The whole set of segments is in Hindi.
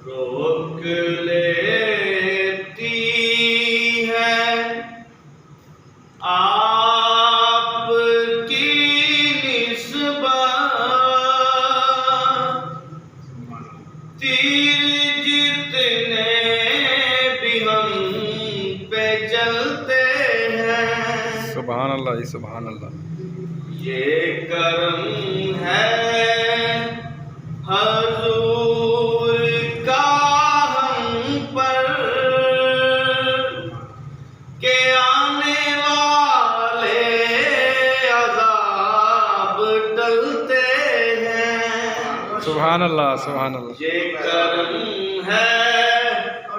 रोक लेती है आपकी निस्बत, तीर जितने भी हम पे चलते हैं। सुभान अल्लाह, सुभान अल्लाह। ये करम है हजूर का हम पर के आने वाले अज़ाब टलते हैं। सुभान अल्लाह, सुभान अल्लाह। ये करम है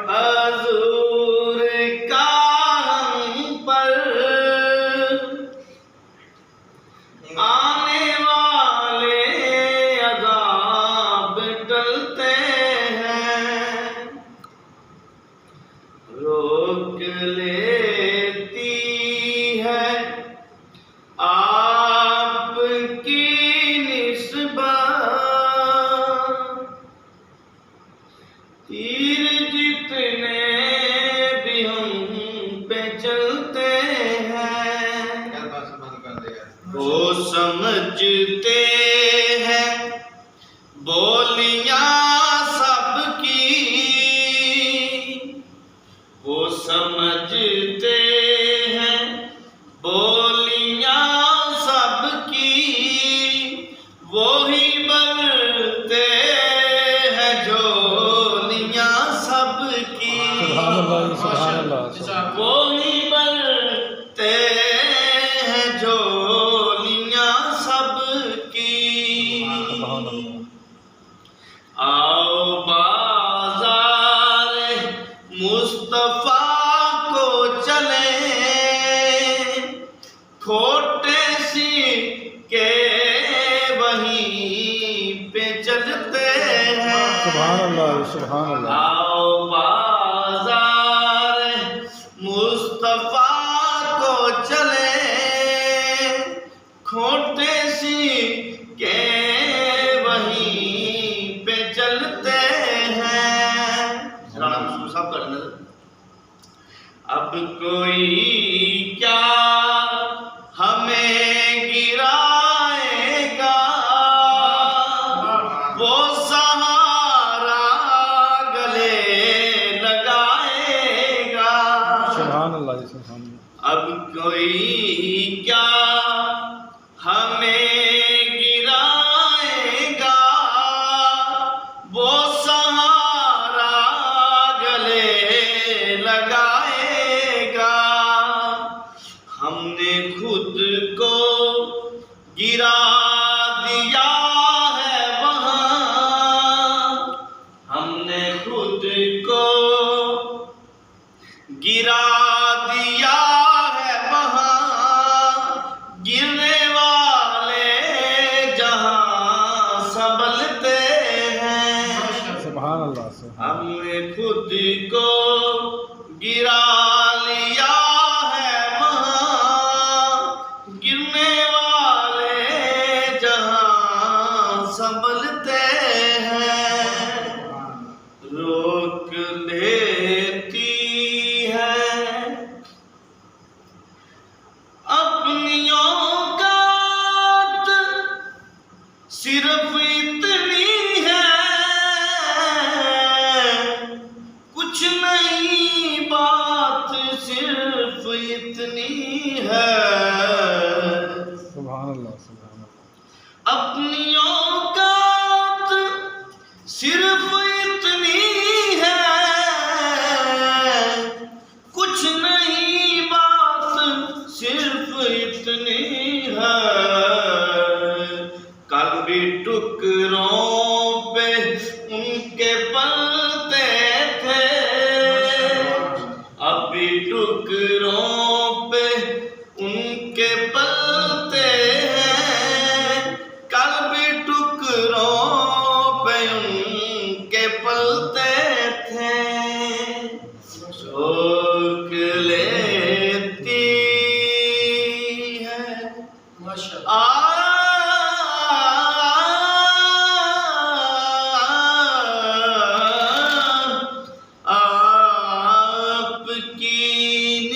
हजूर का हम पर, आने वाले अज़ाब टलते हैं। रोक लेती है आपकी निस्बत, तीर जितने भी हम पे चलते हैं। वो समझते हैं बोलियां सबकी, वो समझते हैं बोलियां सबकी, वो ही बनते हैं झोलियां सबकी। सुभान अल्लाह, सुभान अल्लाह। वो ही बनते हैं झोलियां सबकी। सुभान अल्लाह। आओ बाज़ार मुस्तफा को चले, खोटे सी के वहीं पे चलते हैं। सुभान अल्लाह, सुभान अल्लाह। आओ बाज़ार मुस्तफा को चले, खोटे सी के वहीं पे चलते हैं। साहब करने अब कोई क्या हमें गिराएगा, वो सहारा गले लगाएगा। सुभान अल्लाह, सुभान अल्लाह। अब कोई क्या हमें गिराएगा, वो सहारा गले लगाएगा। हमने खुद को गिरा दिया है वहाँ, हमने खुद को गिरा दिया है वहाँ, गिरने वाले जहाँ संभलते हैं। सुभान अल्लाह, सुभान। हमने खुद को गिरा लिया है वहाँ, गिरने वाले जहाँ संभलते हैं। रोक लेती है अपनी औकात सिर्फ इतनी है, कुछ नई बात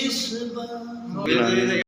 इस बार